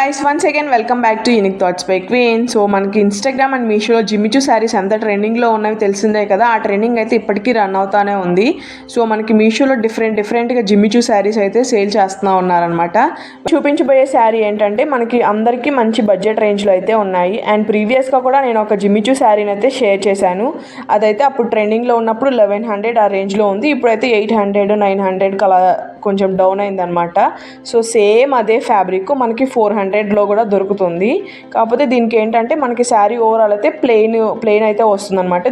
guys, once again welcome back to Unique Thoughts by Queen. So మనకి Instagram and మీషోలో Jimmy Choo saris ఎంత ట్రెండింగ్లో ఉన్నవి తెలిసిందే కదా. ఆ ట్రెండింగ్ అయితే ఇప్పటికీ రన్ అవుతానే ఉంది. సో మనకి మీషోలో డిఫరెంట్గా జిమ్మిచూ శారీస్ అయితే సేల్ చేస్తూ ఉన్నారనమాట. చూపించబోయే శారీ ఏంటంటే మనకి అందరికీ మంచి బడ్జెట్ రేంజ్లో అయితే ఉన్నాయి. అండ్ ప్రీవియస్గా కూడా నేను ఒక జిమ్మిచూ శారీని అయితే షేర్ చేశాను. అదైతే అప్పుడు ట్రెండింగ్లో ఉన్నప్పుడు 1100 ఆ రేంజ్లో ఉంది. ఇప్పుడైతే 800 900 అలా కొంచెం డౌన్ అయిందనమాట. సో సేమ్ అదే ఫ్యాబ్రిక్ మనకి 400లో కూడా దొరుకుతుంది. కాకపోతే దీనికి ఏంటంటే మనకి శారీ ఓవరాల్ అయితే ప్లెయిన్ అయితే వస్తుంది అనమాట.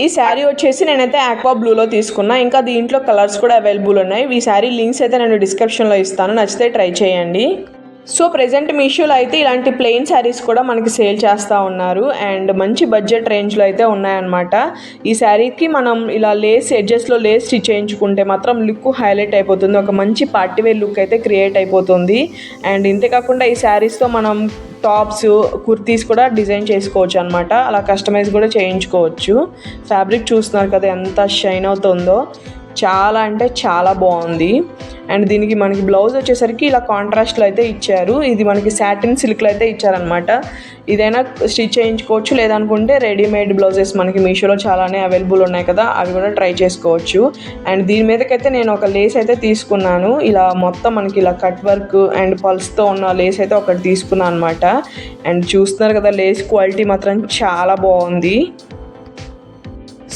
ఈ శారీ వచ్చేసి నేనైతే ఆక్వా బ్లూలో తీసుకున్నా. ఇంకా దీంట్లో కలర్స్ కూడా అవైలబుల్ ఉన్నాయి. ఈ శారీ లింక్స్ అయితే నేను డిస్క్రిప్షన్లో ఇస్తాను, నచ్చితే ట్రై చేయండి. సో ప్రెజెంట్ మీషోలో అయితే ఇలాంటి ప్లెయిన్ శారీస్ కూడా మనకి సేల్ చేస్తూ ఉన్నారు. అండ్ మంచి బడ్జెట్ రేంజ్లో అయితే ఉన్నాయన్నమాట. ఈ శారీకి మనం ఇలా ఎడ్జెస్లో లేస్ స్టిచ్ చేయించుకుంటే మాత్రం లుక్ హైలైట్ అయిపోతుంది. ఒక మంచి పార్టీవేర్ లుక్ అయితే క్రియేట్ అయిపోతుంది. అండ్ ఇంతేకాకుండా ఈ శారీస్తో మనం టాప్స్ కుర్తీస్ కూడా డిజైన్ చేసుకోవచ్చు అనమాట. అలా కస్టమైజ్ కూడా చేయించుకోవచ్చు. ఫ్యాబ్రిక్ చూస్తున్నారు కదా ఎంత షైన్ అవుతుందో, చాలా అంటే చాలా బాగుంది. అండ్ దీనికి మనకి బ్లౌజ్ వచ్చేసరికి ఇలా కాంట్రాస్ట్లో అయితే ఇచ్చారు. ఇది మనకి సాటిన్ సిల్క్లో అయితే ఇచ్చారనమాట. ఇదైనా స్టిచ్ చేయించుకోవచ్చు, లేదనుకుంటే రెడీమేడ్ బ్లౌజెస్ మనకి మీషోలో చాలానే అవైలబుల్ ఉన్నాయి కదా, అవి కూడా ట్రై చేసుకోవచ్చు. అండ్ దీని మీదకైతే నేను ఒక లేస్ అయితే తీసుకున్నాను. ఇలా మొత్తం మనకి ఇలా కట్ వర్క్ అండ్ పల్స్తో ఉన్న లేస్ అయితే ఒకటి తీసుకున్నాను అనమాట. అండ్ చూస్తున్నారు కదా లేస్ క్వాలిటీ మాత్రం చాలా బాగుంది.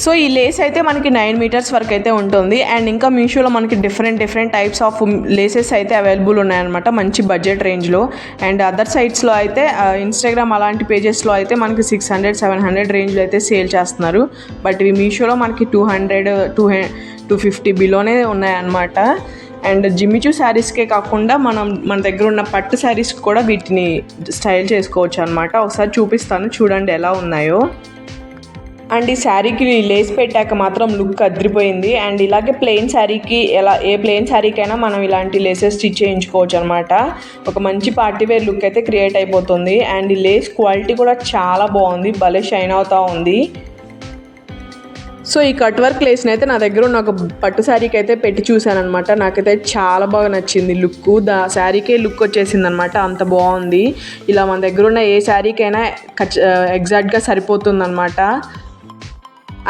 సో ఈ లేస్ అయితే మనకి 9 మీటర్స్ వరకు అయితే ఉంటుంది. అండ్ ఇంకా మీషోలో మనకి డిఫరెంట్ టైప్స్ ఆఫ్ లేసెస్ అయితే అవైలబుల్ ఉన్నాయన్నమాట మంచి బడ్జెట్ రేంజ్లో. అండ్ అదర్ సైట్స్లో అయితే ఇన్స్టాగ్రామ్ అలాంటి పేజెస్లో అయితే మనకి 600 700 రేంజ్లో అయితే సేల్ చేస్తున్నారు. బట్ ఇవి మీషోలో మనకి 200 250 బిలోనే ఉన్నాయన్నమాట. అండ్ జిమ్మిచూ శారీస్కే కాకుండా మన దగ్గర ఉన్న పట్టు శారీస్ కూడా వీటిని స్టైల్ చేసుకోవచ్చు అనమాట. ఒకసారి చూపిస్తాను చూడండి ఎలా ఉన్నాయో. అండ్ ఈ శారీకి లేస్ పెట్టాక మాత్రం లుక్ అదిరిపోయింది. అండ్ ఇలాగే ప్లెయిన్ శారీకి ఏ ప్లెయిన్ శారీకైనా మనం ఇలాంటి లేసెస్ స్టిచ్ చేయించుకోవచ్చు అనమాట. ఒక మంచి పార్టీవేర్ లుక్ అయితే క్రియేట్ అయిపోతుంది. అండ్ ఈ లేస్ క్వాలిటీ కూడా చాలా బాగుంది, భలే షైన్ అవుతూ ఉంది. సో ఈ కట్ వర్క్ లేస్ని అయితే నా దగ్గర ఉన్న ఒక పట్టు శారీకి అయితే పెట్టి చూశాను అనమాట. నాకైతే చాలా బాగా నచ్చింది లుక్. శారీకే లుక్ వచ్చేసింది అనమాట, అంత బాగుంది. ఇలా మన దగ్గర ఉన్న ఏ శారీకైనా ఎగ్జాక్ట్గా సరిపోతుంది అనమాట.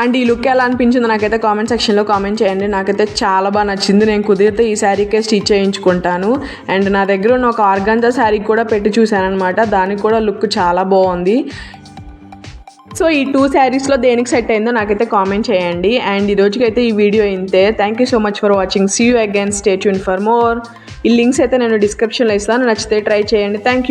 అండ్ ఈ లుక్ ఎలా అనిపించిందో నాకైతే కామెంట్ సెక్షన్లో కామెంట్ చేయండి. నాకైతే చాలా బాగా నచ్చింది. నేను కుదిరితే ఈ శారీకే స్టిచ్ చేయించుకుంటాను. అండ్ నా దగ్గర ఉన్న ఒక ఆర్గాంజా శారీ కూడా పెట్టి చూశాను అనమాట. దానికి కూడా లుక్ చాలా బాగుంది. సో ఈ 2 శారీస్లో దేనికి సెట్ అయిందో నాకైతే కామెంట్ చేయండి. అండ్ ఈ రోజుకైతే ఈ వీడియో ఇంతే. Thank you so much for watching. See you again. Stay tune for more. ఈ లింక్స్ అయితే నేను డిస్క్రిప్షన్లో ఇస్తాను, నచ్చితే ట్రై చేయండి. Thank you.